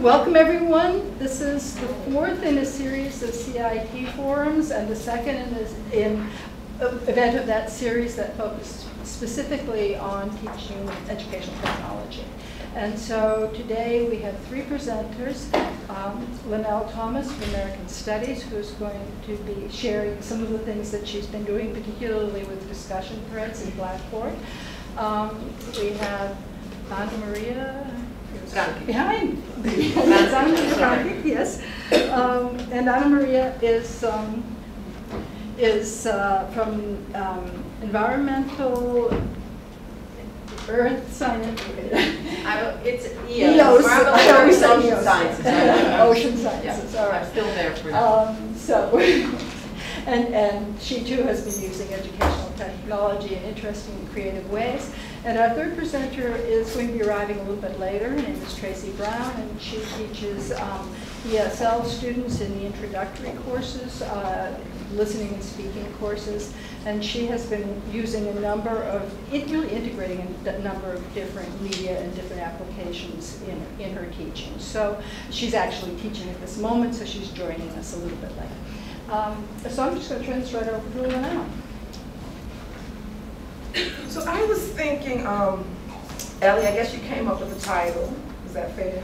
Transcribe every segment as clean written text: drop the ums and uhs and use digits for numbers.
Welcome everyone. This is the fourth in a series of CIT forums and the second in event of that series that focused specifically on teaching educational technology. And so today we have three presenters. Lynnell Thomas from American Studies, who's going to be sharing some of the things that she's been doing, particularly with discussion threads in Blackboard. We have Anna Maria behind. Yes. And Anna Maria is from environmental earth science. It's EOS. I always say ocean sciences. Ocean sciences. Yeah, all right. I'm still there for now. And she too has been using educational technology in interesting and creative ways. And our third presenter is going to be arriving a little bit later. Her name is Tracy Brown, and she teaches ESL students in the introductory courses, listening and speaking courses. And she has been using a number of, really integrating a number of different media and different applications in her teaching. So she's actually teaching at this moment, so she's joining us a little bit later. So I'm just going to turn this right over to Lynn now. So I was thinking, Ellie, I guess you came up with the title. Is that fair?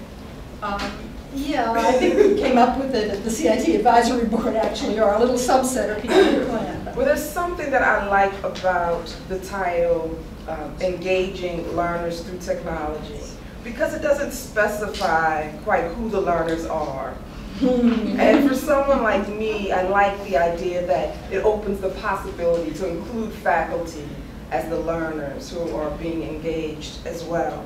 Yeah, I think we came up with it at the CIT Advisory Board, actually, or a little subset of the plan. Well, there's something that I like about the title, Engaging Learners Through Technology, because it doesn't specify quite who the learners are. And for someone like me, I like the idea that it opens the possibility to include faculty as the learners who are being engaged as well.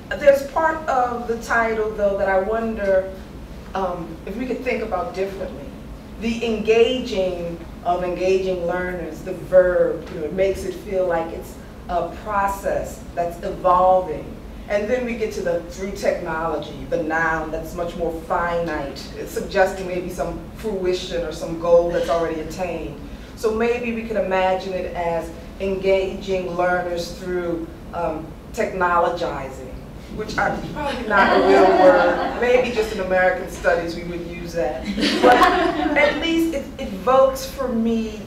There's part of the title, though, that I wonder if we could think about differently. The engaging of engaging learners, the verb, it makes it feel like it's a process that's evolving. And then we get to the through technology, the noun that's much more finite. It's suggesting maybe some fruition or some goal that's already attained. So maybe we could imagine it as engaging learners through technologizing, which is probably not a real word. Maybe just in American Studies we would use that. But at least it evokes for me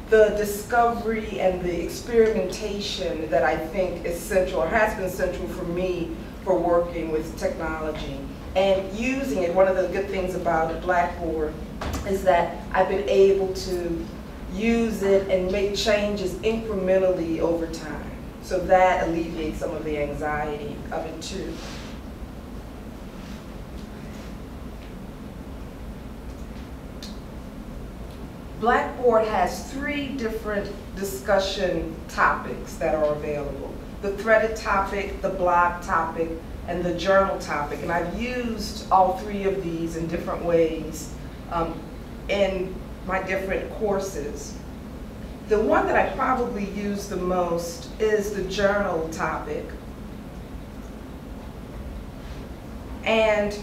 the discovery and the experimentation that I think is central, or has been central for me for working with technology. And using it, one of the good things about Blackboard is that I've been able to use it and make changes incrementally over time. So that alleviates some of the anxiety of it too. Blackboard has three different discussion topics that are available. The threaded topic, the blog topic, and the journal topic. And I've used all three of these in different ways in my different courses. The one that I probably use the most is the journal topic. And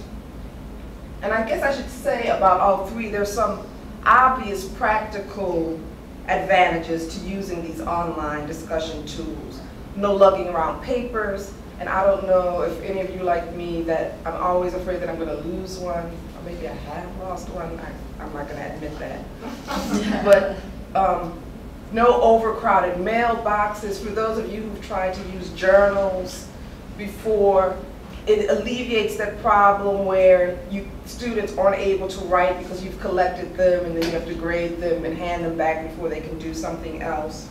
I guess I should say about all three, there's some obvious practical advantages to using these online discussion tools. No lugging around papers, and I don't know if any of you like me that I'm always afraid that I'm going to lose one, or maybe I have lost one. I'm not going to admit that. But no overcrowded mailboxes. For those of you who've tried to use journals before, it alleviates that problem where students aren't able to write because you've collected them and then you have to grade them and hand them back before they can do something else.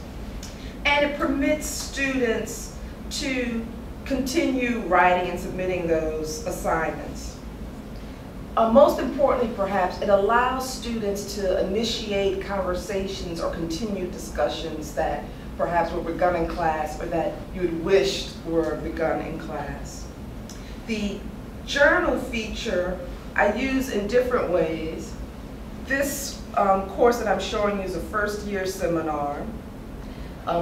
And it permits students to continue writing and submitting those assignments. Most importantly, perhaps, it allows students to initiate conversations or continue discussions that perhaps were begun in class or that you had wished were begun in class. The journal feature I use in different ways. This course that I'm showing you is a first-year seminar,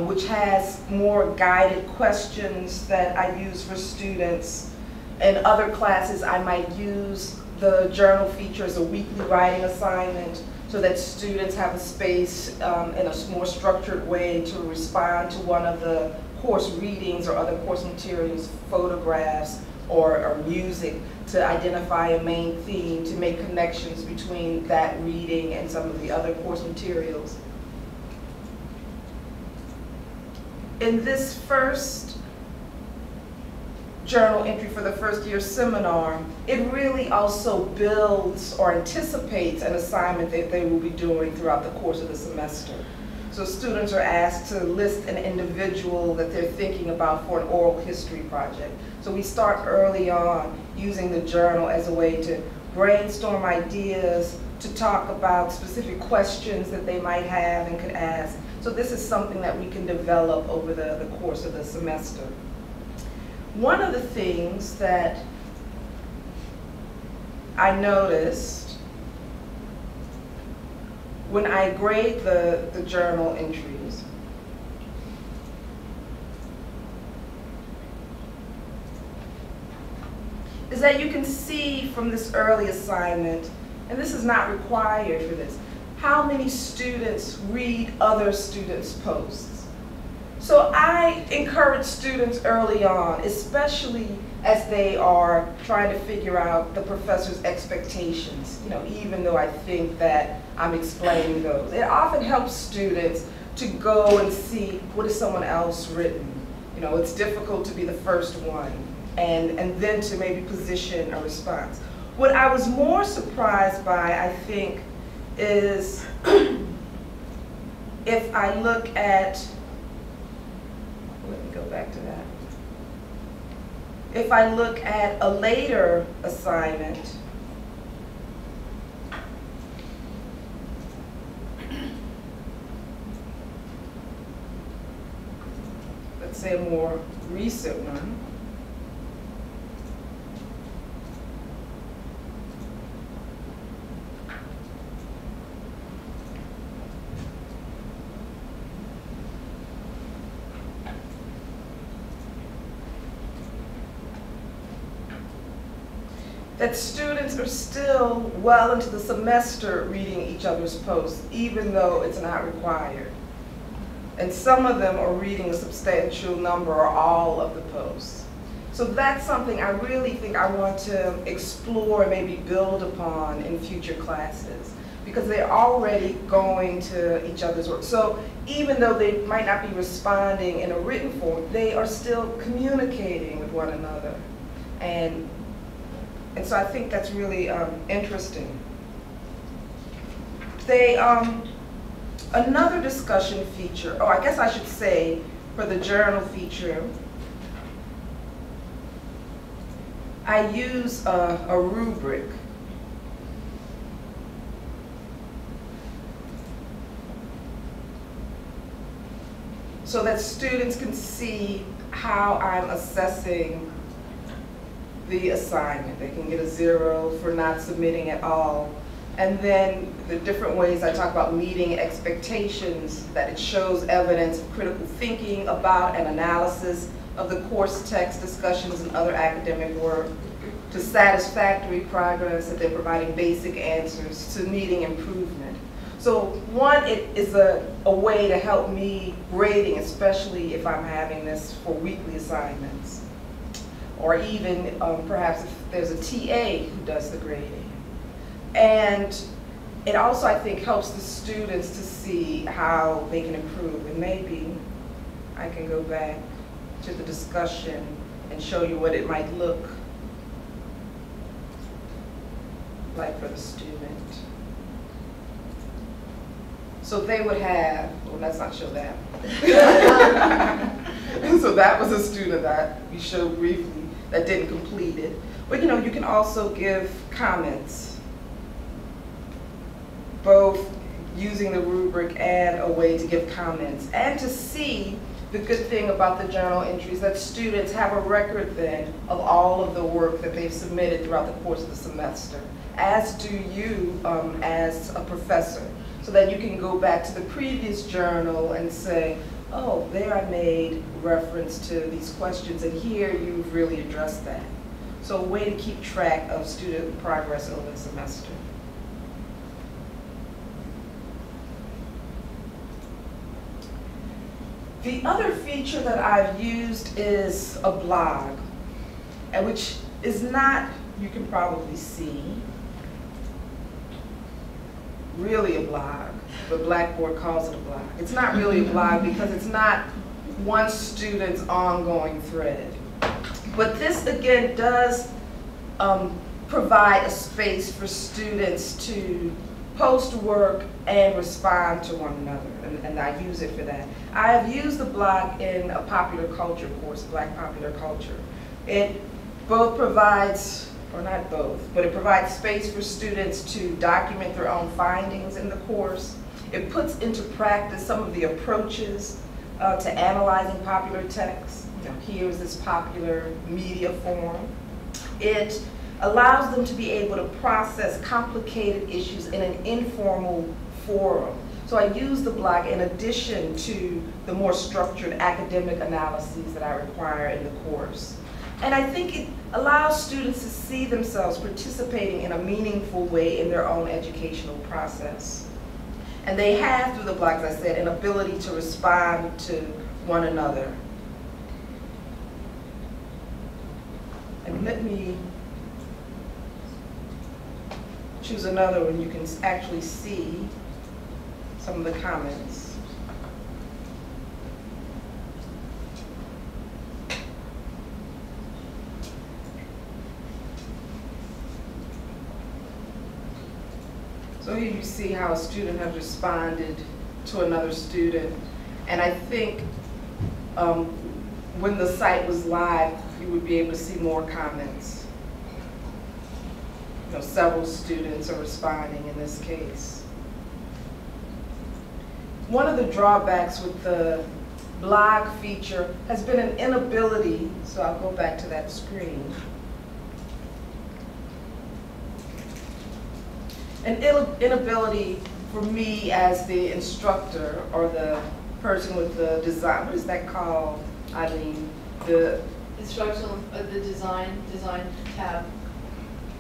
which has more guided questions that I use for students. In other classes, I might use the journal feature as a weekly writing assignment so that students have a space in a more structured way to respond to one of the course readings or other course materials, photographs, or music to identify a main theme, to make connections between that reading and some of the other course materials. In this first journal entry for the first year seminar, it really also builds or anticipates an assignment that they will be doing throughout the course of the semester. So students are asked to list an individual that they're thinking about for an oral history project. So we start early on using the journal as a way to brainstorm ideas, to talk about specific questions that they might have and could ask. So this is something that we can develop over the course of the semester. One of the things that I noticed when I grade the journal entries is that you can see from this early assignment, and this is not required for this, how many students read other students' posts. So I encourage students early on, especially as they are trying to figure out the professor's expectations, even though I think that I'm explaining those. It often helps students to go and see what has someone else written. It's difficult to be the first one and then to maybe position a response. What I was more surprised by, I think, is if I look at, let me go back to that. If I look at a later assignment, let's say a more recent one, that students are still well into the semester reading each other's posts, even though it's not required. And some of them are reading a substantial number or all of the posts. So that's something I really think I want to explore and maybe build upon in future classes, because they're already going to each other's work. So even though they might not be responding in a written form, they are still communicating with one another. And so I think that's really interesting. Another discussion feature, I guess I should say for the journal feature, I use a rubric. So that students can see how I'm assessing the assignment. They can get a 0 for not submitting at all. And then the different ways I talk about meeting expectations, that it shows evidence of critical thinking about and analysis of the course text, discussions, and other academic work, to satisfactory progress, that they're providing basic answers, to needing improvement. So one, it is a way to help me grading, especially if I'm having this for weekly assignments. Or even perhaps if there's a TA who does the grading. And it also, I think, helps the students to see how they can improve. And maybe I can go back to the discussion and show you what it might look like for the student. So they would have, well, let's not show that. So that was a student that we showed briefly that didn't complete it. But you can also give comments, both using the rubric and a way to give comments, and to see the good thing about the journal entries, that students have a record then of all of the work that they've submitted throughout the course of the semester, as do you as a professor, so that you can go back to the previous journal and say, oh, there I made reference to these questions, and here you've really addressed that. So a way to keep track of student progress over the semester. The other feature that I've used is a blog. and which is not, you can probably see, really a blog, but Blackboard calls it a blog. It's not really a blog because it's not one student's ongoing thread. But this, again, does provide a space for students to post work and respond to one another, and I use it for that. I have used the blog in a popular culture course, Black Popular Culture. It both provides, or not both, but it provides space for students to document their own findings in the course. It puts into practice some of the approaches to analyzing popular texts. You know, here's this popular media form. It allows them to be able to process complicated issues in an informal forum. So I use the blog in addition to the more structured academic analyses that I require in the course. And I think it allows students to see themselves participating in a meaningful way in their own educational process. And they have, through the blog, as I said, an ability to respond to one another. And let me choose another one. You can actually see some of the comments. So here you see how a student has responded to another student. And I think when the site was live, you would be able to see more comments. You know, several students are responding in this case. One of the drawbacks with the blog feature has been an inability, so I'll go back to that screen. An inability for me as the instructor or the person with the design, what is that called, Eileen? The Instructional, the design tab.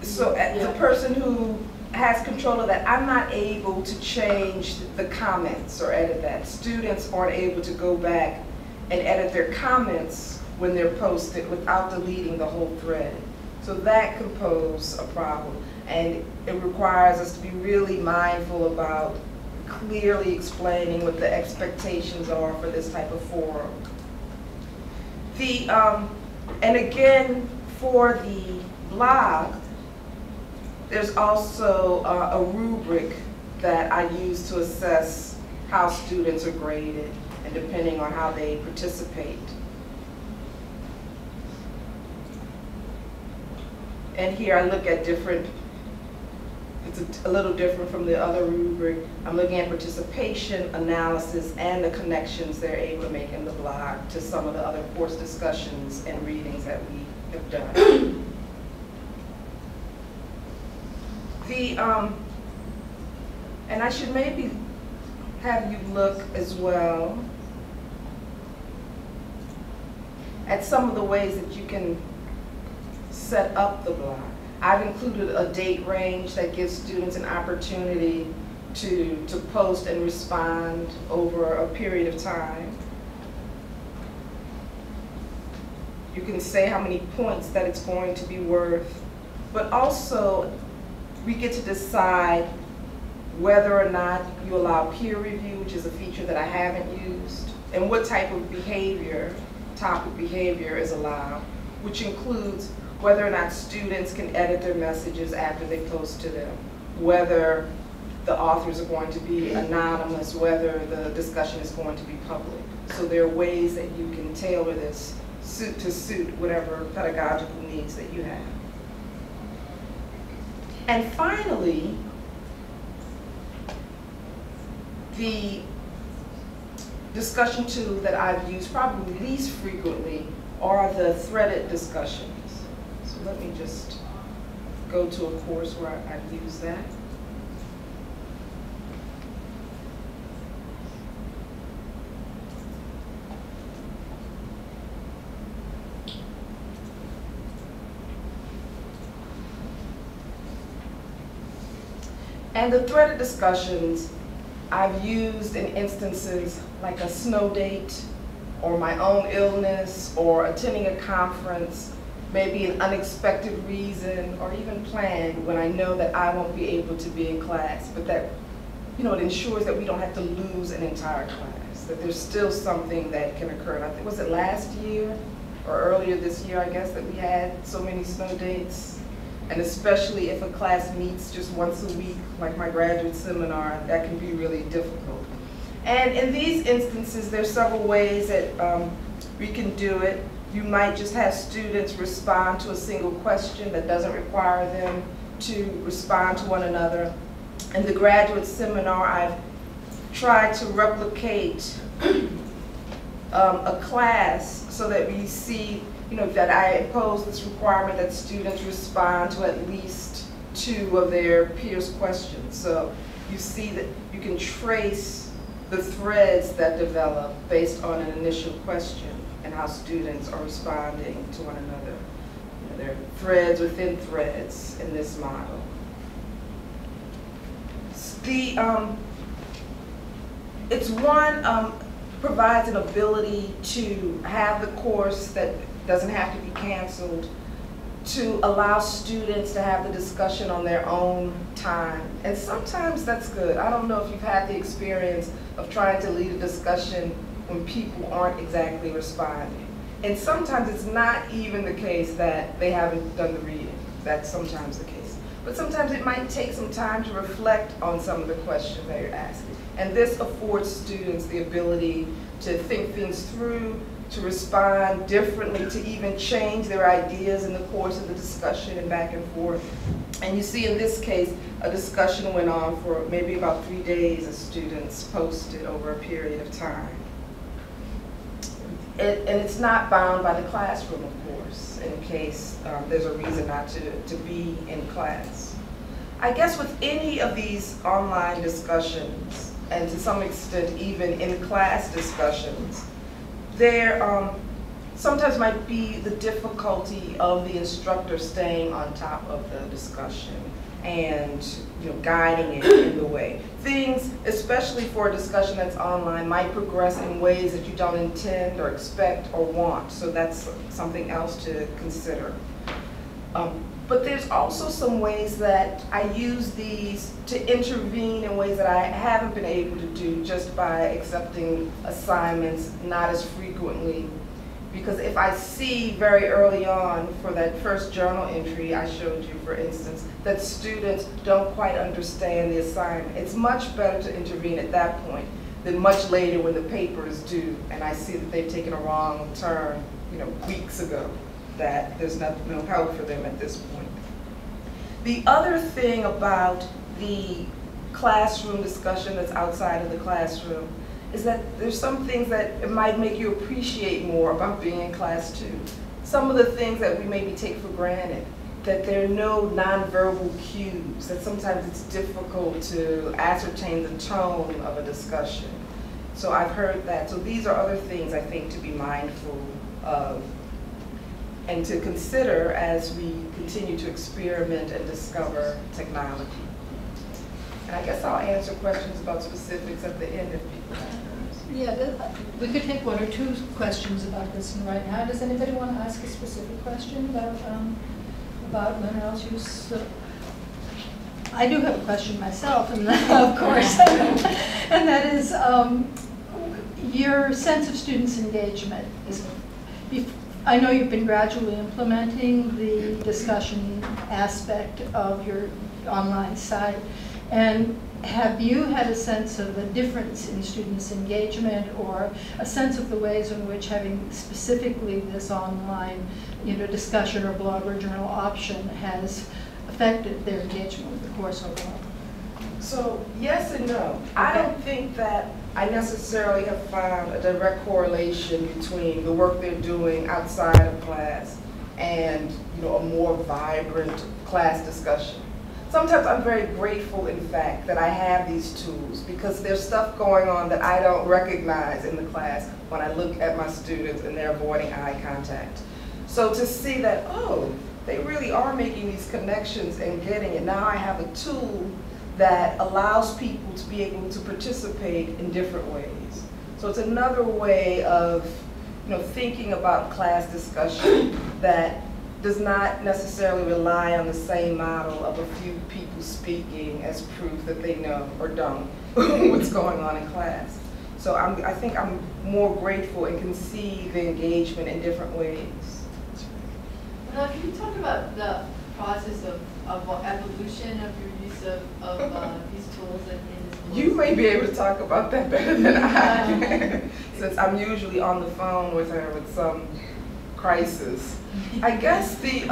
So the person who has control of that, I'm not able to change the comments or edit that. Students aren't able to go back and edit their comments when they're posted without deleting the whole thread. So that can pose a problem. And it requires us to be really mindful about clearly explaining what the expectations are for this type of forum. And again, for the blog, there's also a rubric that I use to assess how students are graded and depending on how they participate. And here I look at different, it's a little different from the other rubric. I'm looking at participation, analysis, and the connections they're able to make in the blog to some of the other course discussions and readings that we have done. And I should maybe have you look as well at some of the ways that you can set up the blog. I've included a date range that gives students an opportunity to post and respond over a period of time. You can say how many points that it's going to be worth, but also we get to decide whether or not you allow peer review, which is a feature that I haven't used, and what type of behavior, topic behavior is allowed, which includes whether or not students can edit their messages after they post to them, whether the authors are going to be anonymous, whether the discussion is going to be public. So there are ways that you can tailor this to suit whatever pedagogical needs that you have. And finally, the discussion tool that I've used probably least frequently are the threaded discussions. So let me just go to a course where I've used that. And the threaded discussions I've used in instances like a snow date or my own illness or attending a conference, maybe an unexpected reason or even planned when I know that I won't be able to be in class, but that, you know, it ensures that we don't have to lose an entire class, that there's still something that can occur. And I think, was it last year or earlier this year, I guess, that we had so many snow dates? And especially if a class meets just once a week, like my graduate seminar, that can be really difficult. And in these instances, there's several ways that we can do it. You might just have students respond to a single question that doesn't require them to respond to one another. In the graduate seminar, I've tried to replicate a class so that we see, you know, that I impose this requirement that students respond to at least 2 of their peers' questions. So you see that you can trace the threads that develop based on an initial question and how students are responding to one another. You know, there are threads within threads in this model. Provides an ability to have the course that doesn't have to be canceled, to allow students to have the discussion on their own time. And sometimes that's good. I don't know if you've had the experience of trying to lead a discussion when people aren't exactly responding. And sometimes it's not even the case that they haven't done the reading. That's sometimes the case. But sometimes it might take some time to reflect on some of the questions that you're asking. And this affords students the ability to think things through, to respond differently, to even change their ideas in the course of the discussion and back and forth. And you see in this case, a discussion went on for maybe about 3 days as students posted over a period of time. And it's not bound by the classroom, of course, in case there's a reason not to be in class. I guess with any of these online discussions, and to some extent even in-class discussions, there sometimes might be the difficulty of the instructor staying on top of the discussion and, you know, guiding it in the way. Things, especially for a discussion that's online, might progress in ways that you don't intend or expect or want. So that's something else to consider. But there's also some ways that I use these to intervene in ways that I haven't been able to do just by accepting assignments not as frequently. Because if I see very early on for that first journal entry I showed you, for instance, that students don't quite understand the assignment, it's much better to intervene at that point than much later when the paper is due and I see that they've taken a wrong turn, you know, weeks ago, that there's no help for them at this point. The other thing about the classroom discussion that's outside of the classroom is that there's some things that it might make you appreciate more about being in class too. Some of the things that we maybe take for granted, that there are no nonverbal cues, that sometimes it's difficult to ascertain the tone of a discussion. So I've heard that. So these are other things I think to be mindful of and to consider as we continue to experiment and discover technology. And I guess I'll answer questions about specifics at the end if people have those. Yeah, we could take 1 or 2 questions about this right now. Does anybody want to ask a specific question about Lynnell's use? I do have a question myself, and of course, and that is your sense of students' engagement. I know you've been gradually implementing the discussion aspect of your online site, and have you had a sense of a difference in students' engagement or a sense of the ways in which having specifically this online, you know, discussion or blog or journal option has affected their engagement with the course overall? So yes and no. I don't think that I necessarily have found a direct correlation between the work they're doing outside of class and, you know, a more vibrant class discussion. Sometimes I'm very grateful, in fact, that I have these tools because there's stuff going on that I don't recognize in the class when I look at my students and they're avoiding eye contact. So to see that, oh, they really are making these connections and getting it. Now I have a tool that allows people to be able to participate in different ways. So it's another way of, you know, thinking about class discussion that does not necessarily rely on the same model of a few people speaking as proof that they know or don't what's going on in class. So I think I'm more grateful and can see the engagement in different ways. Now, can you talk about the process of evolution of your use of these tools in this course? You may be able to talk about that better than I, since I'm usually on the phone with her with some crisis. I guess the,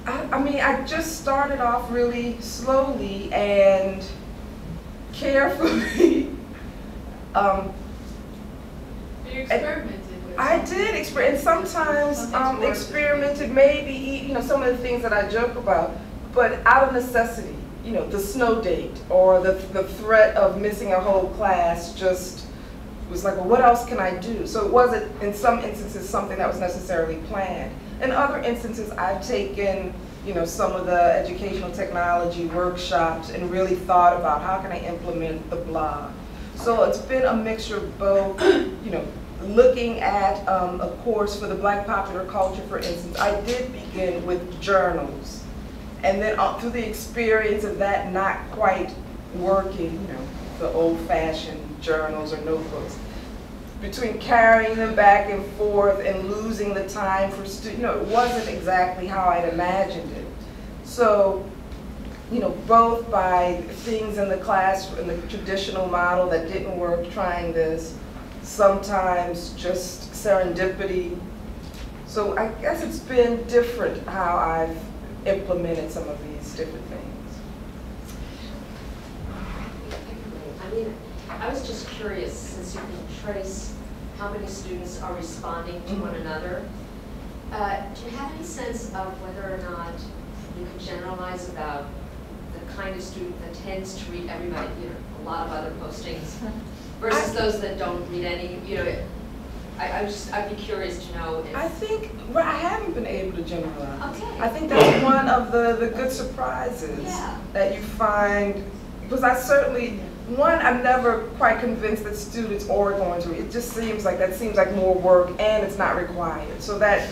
I mean, I just started off really slowly and carefully. You experimented with I did experiment, and sometimes experimented maybe, you know, some of the things that I joke about, but out of necessity. You know, the snow date or the threat of missing a whole class just was like, well, what else can I do? So it wasn't, in some instances, something that was necessarily planned. In other instances, I've taken, you know, some of the educational technology workshops and really thought about how can I implement the blog. So it's been a mixture of both, you know, looking at a course for the Black popular culture, for instance. I did begin with journals. And then through the experience of that not quite working, you know, the old-fashioned journals or notebooks, between carrying them back and forth and losing the time for students, you know, it wasn't exactly how I'd imagined it. So, you know, both by things in the class, in the traditional model that didn't work, trying this, sometimes just serendipity. So I guess it's been different how I've implemented some of these different things. I mean, I was just curious, since you can trace how many students are responding to one another, do you have any sense of whether or not you can generalize about the kind of student that tends to read everybody, you know, a lot of other postings, versus those that don't read any, you know, I'd be curious to know if... I think, well, I haven't been able to generalize. Okay. I think that's one of the good surprises that you find, because I certainly, one, I'm never quite convinced that students are going to read. It just seems like that seems like more work and it's not required. So that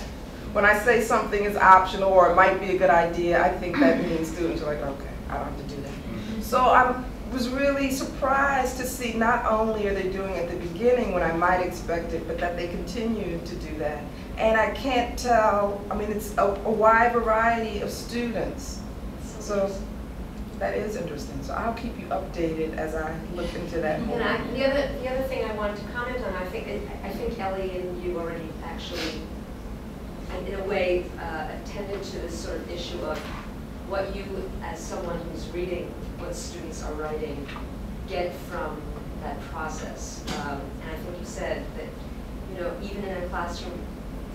when I say something is optional or it might be a good idea, I think that means students are like, okay, I don't have to do that. So I was really surprised to see not only are they doing it at the beginning when I might expect it, but that they continue to do that. And I can't tell, I mean, it's a wide variety of students. So that is interesting. So I'll keep you updated as I look into that more. And the other thing I wanted to comment on, I think Ellie and you already actually, in a way, attended to this sort of issue of what you, as someone who's reading what students are writing, get from that process. And I think you said that, you know, even in a classroom,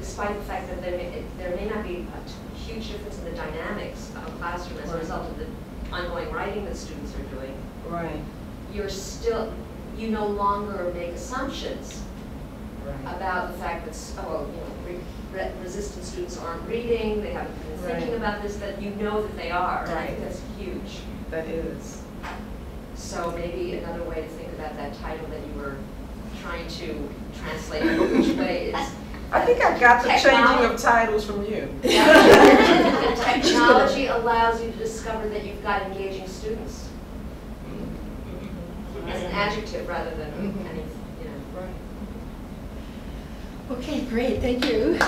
despite the fact that there may not be a huge difference in the dynamics of a classroom as a result of the ongoing writing that students are doing, Right. you're still, you no longer make assumptions about the fact that, oh, you know, resistant students aren't reading, they haven't been thinking about this, that you know that they are. And I think that's huge. That is. So maybe another way to think about that title that you were trying to translate which way is. I think I got the changing of titles from you. Yeah. Technology allows you to discover that you've got engaging students. As an adjective rather than any, you know. Right. Okay, great, thank you.